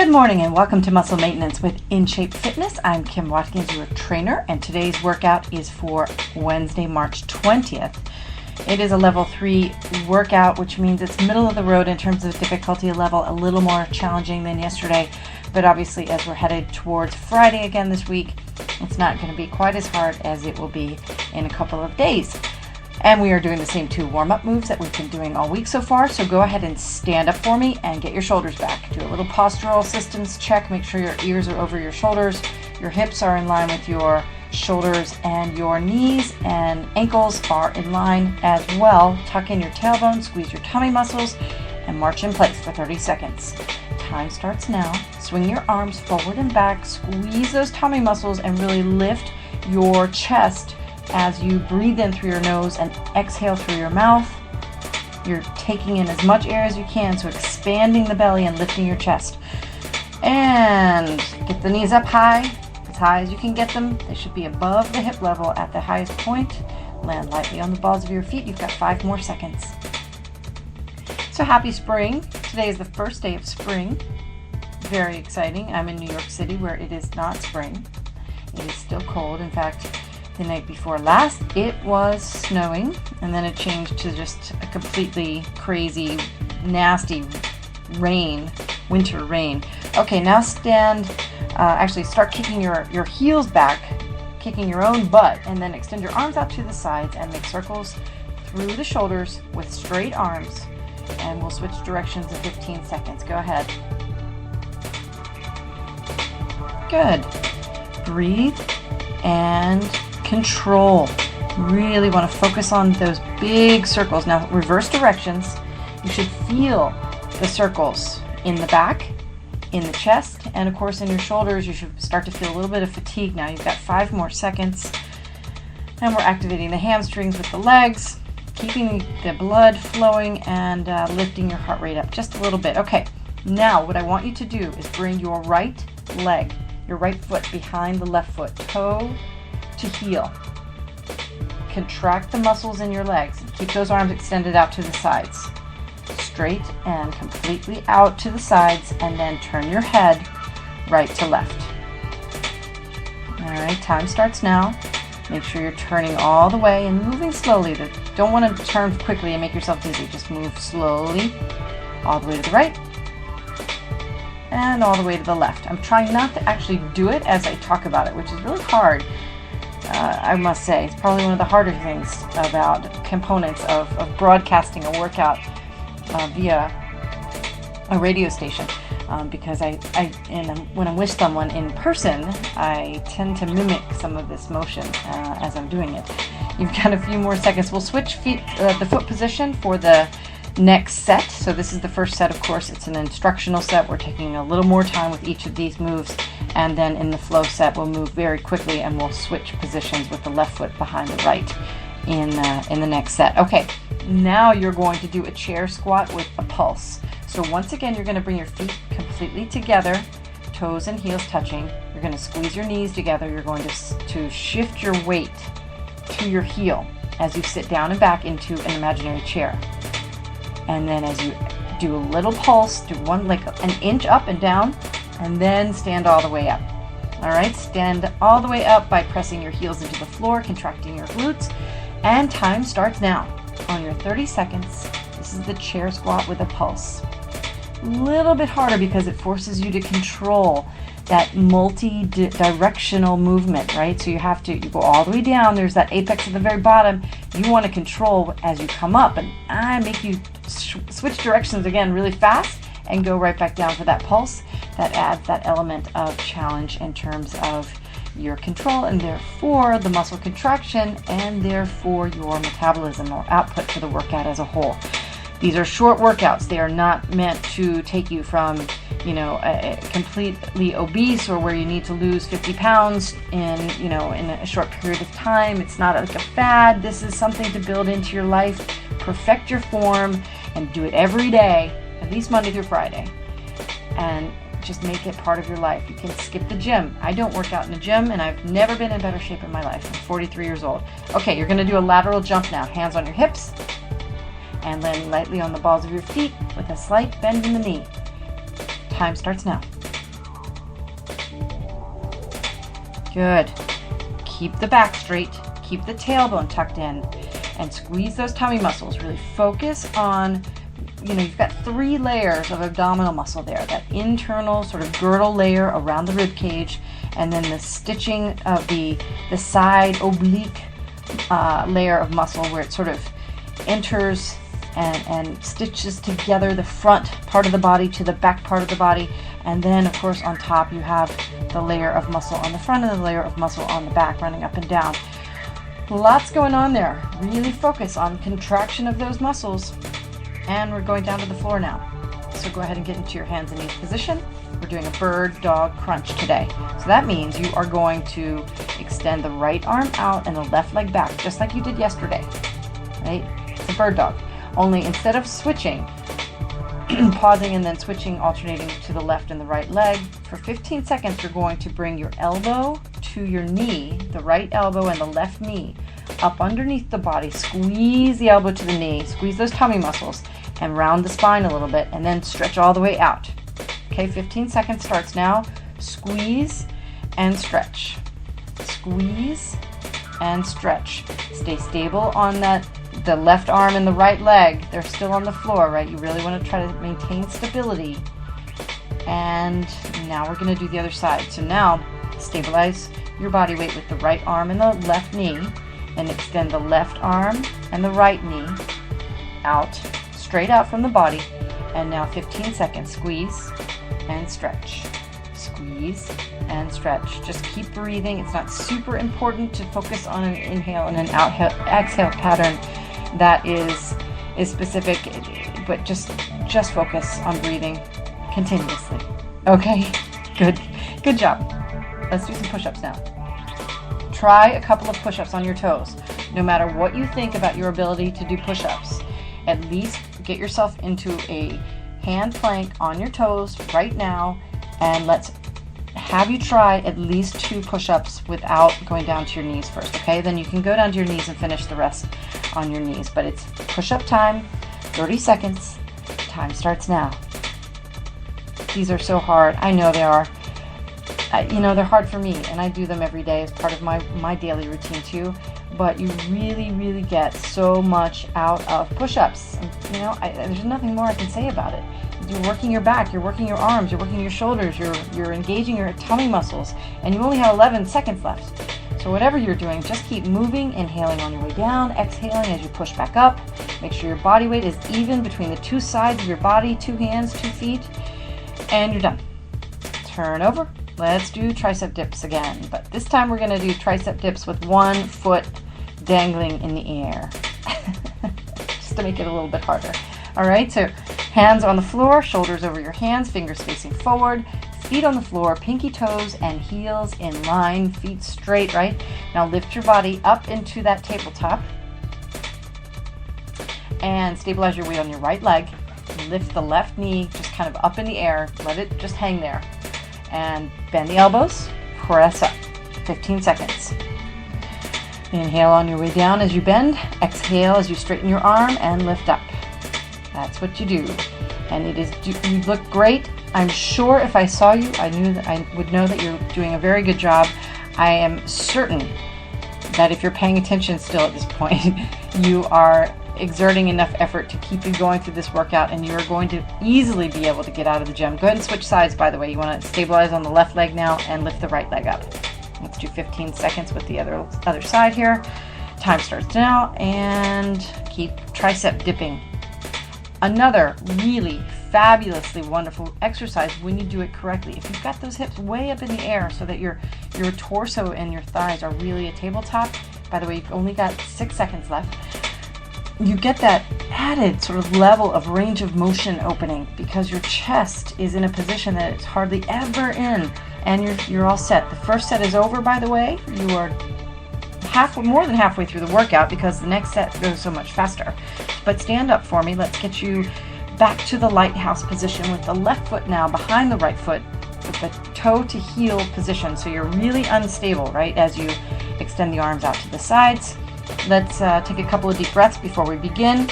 Good morning and welcome to Muscle Maintenance with In Shape Fitness. I'm Kim Watkins, your trainer, and today's workout is for Wednesday, March 20th. It is a level 3 workout, which means it's middle of the road in terms of difficulty level, a little more challenging than yesterday. But obviously, as we're headed towards Friday again this week, it's not going to be quite as hard as it will be in a couple of days. And we are doing the same 2 warm-up moves that we've been doing all week so far. So go ahead and stand up for me and get your shoulders back. Do a little postural assistance check. Make sure your ears are over your shoulders. Your hips are in line with your shoulders, and your knees and ankles are in line as well. Tuck in your tailbone, squeeze your tummy muscles, and march in place for 30 seconds. Time starts now. Swing your arms forward and back. Squeeze those tummy muscles and really lift your chest as you breathe in through your nose and exhale through your mouth. You're taking in as much air as you can, so expanding the belly and lifting your chest. And get the knees up high as you can get them. They should be above the hip level at the highest point. Land lightly on the balls of your feet. You've got 5 more seconds. So happy spring. Today is the first day of spring. Very exciting. I'm in New York City where it is not spring. It is still cold. In fact, the night before last, it was snowing, and then it changed to just a completely crazy, nasty rain, winter rain. Okay, now start kicking your heels back, kicking your own butt, and then extend your arms out to the sides and make circles through the shoulders with straight arms, and we'll switch directions in 15 seconds. Go ahead. Good. Breathe and control. Really want to focus on those big circles. Now reverse directions. You should feel the circles in the back, in the chest, and of course in your shoulders. You should start to feel a little bit of fatigue now. You've got 5 more seconds. And we're activating the hamstrings with the legs, keeping the blood flowing and lifting your heart rate up just a little bit. Okay, now what I want you to do is bring your right leg, your right foot behind the left foot, toe to heel. Contract the muscles in your legs. Keep those arms extended out to the sides. Straight and completely out to the sides, and then turn your head right to left. All right, time starts now. Make sure you're turning all the way and moving slowly. Don't want to turn quickly and make yourself dizzy. Just move slowly all the way to the right and all the way to the left. I'm trying not to actually do it as I talk about it, which is really hard. I must say, it's probably one of the harder things about components of broadcasting a workout via a radio station, because when I'm with someone in person, I tend to mimic some of this motion as I'm doing it. You've got a few more seconds. We'll switch the foot position for the next set. So this is the first set, of course. It's an instructional set. We're taking a little more time with each of these moves, and then in the flow set we'll move very quickly and we'll switch positions with the left foot behind the right in the next set. Okay, now you're going to do a chair squat with a pulse. So once again, you're going to bring your feet completely together, toes and heels touching. You're going to squeeze your knees together. You're going to shift your weight to your heel as you sit down and back into an imaginary chair. And then as you do a little pulse, do one like an inch up and down, and then stand all the way up. All right, stand all the way up by pressing your heels into the floor, contracting your glutes, and time starts now. On your 30 seconds, this is the chair squat with a pulse. A little bit harder because it forces you to control that multi-directional movement, right? So you go all the way down. There's that apex at the very bottom. You want to control as you come up, and I make you switch directions again really fast and go right back down for that pulse. That adds that element of challenge in terms of your control, and therefore the muscle contraction, and therefore your metabolism or output for the workout as a whole. These are short workouts. They are not meant to take you from, completely obese or where you need to lose 50 pounds in a short period of time. It's not like a fad. This is something to build into your life, perfect your form, and do it every day, at least Monday through Friday. And just make it part of your life. You can skip the gym. I don't work out in a gym, and I've never been in better shape in my life. I'm 43 years old. Okay, you're going to do a lateral jump now. Hands on your hips, and landing lightly on the balls of your feet with a slight bend in the knee. Time starts now. Good. Keep the back straight, keep the tailbone tucked in, and squeeze those tummy muscles. Really focus on, you've got 3 layers of abdominal muscle there. That internal sort of girdle layer around the rib cage, and then the stitching of the side oblique layer of muscle where it sort of enters and stitches together the front part of the body to the back part of the body. And then, of course, on top you have the layer of muscle on the front and the layer of muscle on the back running up and down. Lots going on there. Really focus on contraction of those muscles. And we're going down to the floor now. So go ahead and get into your hands and knees position. We're doing a bird dog crunch today. So that means you are going to extend the right arm out and the left leg back, just like you did yesterday. Right? It's a bird dog. Only instead of switching, pausing and then switching, alternating to the left and the right leg, for 15 seconds you're going to bring your elbow to your knee, the right elbow and the left knee, up underneath the body. Squeeze the elbow to the knee, squeeze those tummy muscles, and round the spine a little bit, and then stretch all the way out. Okay, 15 seconds starts now. Squeeze and stretch. Squeeze and stretch. Stay stable on the left arm and the right leg. They're still on the floor, right? You really want to try to maintain stability. And now we're going to do the other side. So now stabilize your body weight with the right arm and the left knee, and extend the left arm and the right knee out, straight out from the body. And now 15 seconds. Squeeze and stretch. Squeeze and stretch. Just keep breathing. It's not super important to focus on an inhale and an exhale pattern that is specific, but just focus on breathing continuously. Okay, good job. Let's do some push-ups now. Try a couple of push-ups on your toes. No matter what you think about your ability to do push-ups, at least get yourself into a hand plank on your toes right now, and let's have you try at least 2 push-ups without going down to your knees first, okay? Then you can go down to your knees and finish the rest on your knees. But it's push-up time, 30 seconds. Time starts now. These are so hard. I know they are. They're hard for me, and I do them every day as part of my daily routine too. But you really, really get so much out of push-ups. There's nothing more I can say about it. You're working your back, you're working your arms, you're working your shoulders, you're engaging your tummy muscles, and you only have 11 seconds left. So whatever you're doing, just keep moving, inhaling on your way down, exhaling as you push back up. Make sure your body weight is even between the 2 sides of your body, 2 hands, 2 feet, and you're done. Turn over. Let's do tricep dips again, but this time we're going to do tricep dips with 1 foot dangling in the air, just to make it a little bit harder. All right, so hands on the floor, shoulders over your hands, fingers facing forward, feet on the floor, pinky toes and heels in line, feet straight, right? Now lift your body up into that tabletop and stabilize your weight on your right leg. Lift the left knee just kind of up in the air, let it just hang there. And bend the elbows, press up, 15 seconds. Inhale on your way down as you bend, exhale as you straighten your arm and lift up. That's what you do. And you look great. I'm sure if I saw you, I would know that you're doing a very good job. I am certain that if you're paying attention still at this point, you are exerting enough effort to keep you going through this workout, and you're going to easily be able to get out of the gym. Go ahead and switch sides, by the way. You want to stabilize on the left leg now and lift the right leg up. Let's do 15 seconds with the other side here. Time starts now, and keep tricep dipping. Another really fabulously wonderful exercise when you do it correctly. If you've got those hips way up in the air so that your torso and your thighs are really a tabletop, by the way, you've only got 6 seconds left, you get that added sort of level of range of motion opening because your chest is in a position that it's hardly ever in, and you're all set. The first set is over, by the way. You are more than halfway through the workout because the next set goes so much faster. But stand up for me. Let's get you back to the lighthouse position with the left foot now behind the right foot with the toe to heel position. So you're really unstable, right, as you extend the arms out to the sides. Let's take a couple of deep breaths before we begin.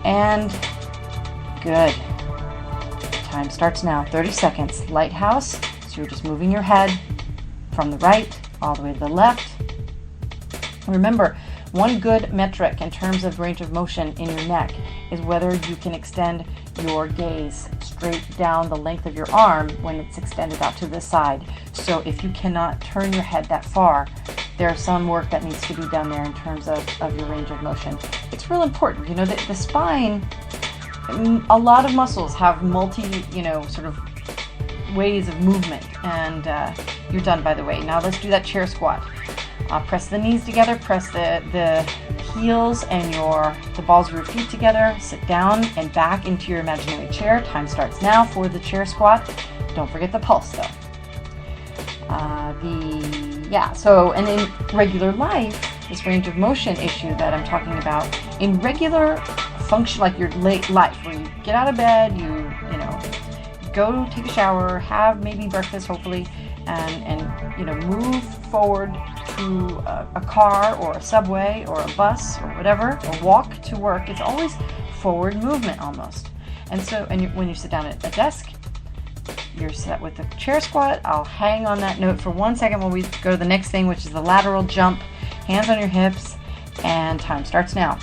And good. Time starts now. 30 seconds. Lighthouse. So you're just moving your head from the right all the way to the left. Remember, one good metric in terms of range of motion in your neck is whether you can extend your gaze straight down the length of your arm when it's extended out to the side. So if you cannot turn your head that far, there's some work that needs to be done there in terms of your range of motion. It's real important. You know, the spine, a lot of muscles have sort of ways of movement, and you're done, by the way. Now let's do that chair squat. Press the knees together, press the heels and the balls of your feet together, sit down and back into your imaginary chair. Time starts now for the chair squat. Don't forget the pulse though. And in regular life, this range of motion issue that I'm talking about, in regular function, like your late life, where you get out of bed, you go take a shower, have maybe breakfast, hopefully, and move forward to a car or a subway or a bus or whatever, or walk to work. It's always forward movement almost. And so, when you sit down at a desk, you're set with the chair squat. I'll hang on that note for 1 second while we go to the next thing, which is the lateral jump. Hands on your hips, and time starts now.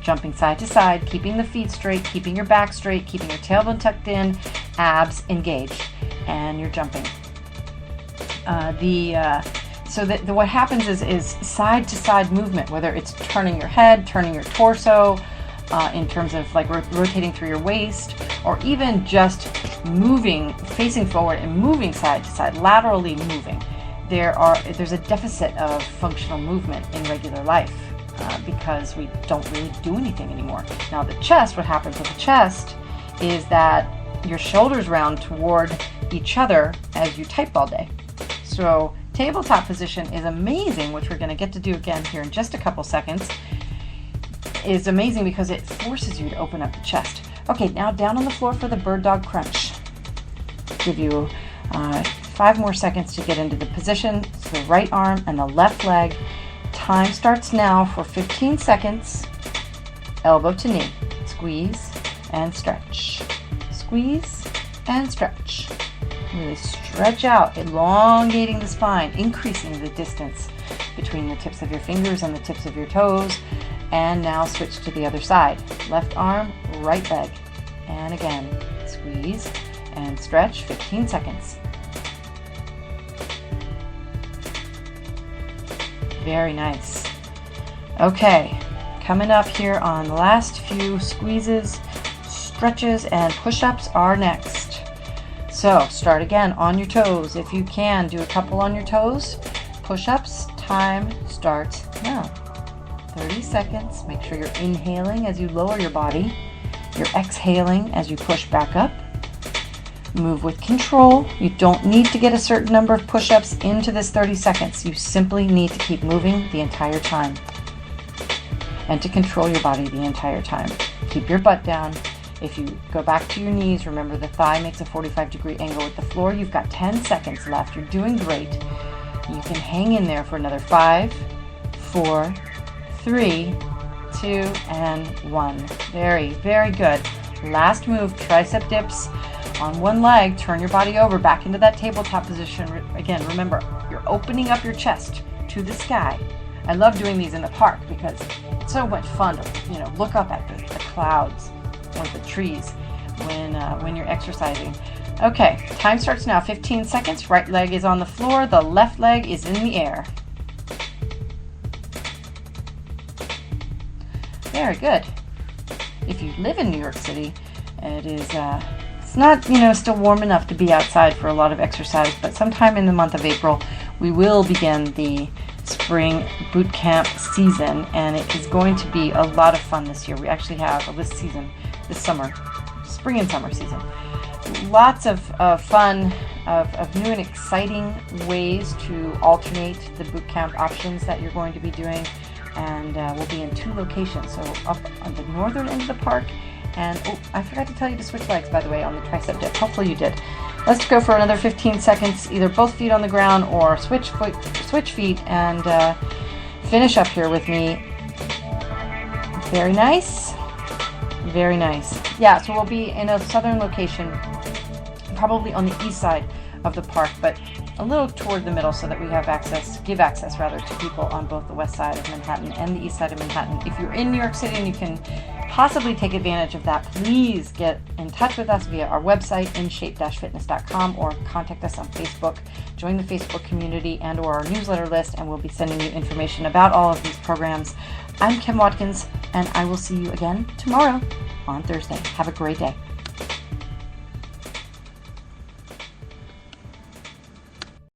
Jumping side to side, keeping the feet straight, keeping your back straight, keeping your tailbone tucked in, abs engaged, and you're jumping. What happens is side to side movement, whether it's turning your head, turning your torso, in terms of like rotating through your waist, or even just moving, facing forward and moving side to side, laterally moving. There's a deficit of functional movement in regular life because we don't really do anything anymore. Now the chest, what happens with the chest is that your shoulders round toward each other as you type all day. So tabletop position is amazing, which we're going to get to do again here in just a couple seconds. Is amazing because it forces you to open up the chest. Okay, now down on the floor for the bird dog crunch. Give you 5 more seconds to get into the position. So the right arm and the left leg. Time starts now for 15 seconds. Elbow to knee. Squeeze and stretch. Squeeze and stretch. Really stretch out, elongating the spine, increasing the distance between the tips of your fingers and the tips of your toes. And now switch to the other side. Left arm, right leg. And again, squeeze and stretch, 15 seconds. Very nice. Okay, coming up here on the last few squeezes, stretches, and push-ups are next. So start again on your toes. If you can, do a couple on your toes. Push-ups, time starts now. 30 seconds. Make sure you're inhaling as you lower your body. You're exhaling as you push back up. Move with control. You don't need to get a certain number of push-ups into this 30 seconds. You simply need to keep moving the entire time and to control your body the entire time. Keep your butt down. If you go back to your knees, remember the thigh makes a 45-degree angle with the floor. You've got 10 seconds left. You're doing great. You can hang in there for another 5, 4, 3, 2, and 1. Very, very good. Last move, tricep dips on one leg. Turn your body over back into that tabletop position. Again, remember, you're opening up your chest to the sky. I love doing these in the park because it's so much fun to look up at the clouds or the trees when you're exercising. Okay, time starts now. 15 seconds. Right leg is on the floor. The left leg is in the air. Very good. If you live in New York City, it is it's not still warm enough to be outside for a lot of exercise, but sometime in the month of April we will begin the spring boot camp season, and it is going to be a lot of fun this year. We actually have this summer, spring and summer season, lots of fun of new and exciting ways to alternate the boot camp options that you're going to be doing. And we'll be in 2 locations, so up on the northern end of the park, and I forgot to tell you to switch legs, by the way, on the tricep dip. Hopefully you did. Let's go for another 15 seconds, either both feet on the ground or switch feet, and finish up here with me. Very nice. Very nice. Yeah, so we'll be in a southern location, probably on the east side of the park, but a little toward the middle so that we have give access rather to people on both the west side of Manhattan and the east side of Manhattan. If you're in New York City and you can possibly take advantage of that, please get in touch with us via our website, inshape-fitness.com, or contact us on Facebook. Join the Facebook community and or our newsletter list, and we'll be sending you information about all of these programs. I'm Kim Watkins, and I will see you again tomorrow on Thursday. Have a great day.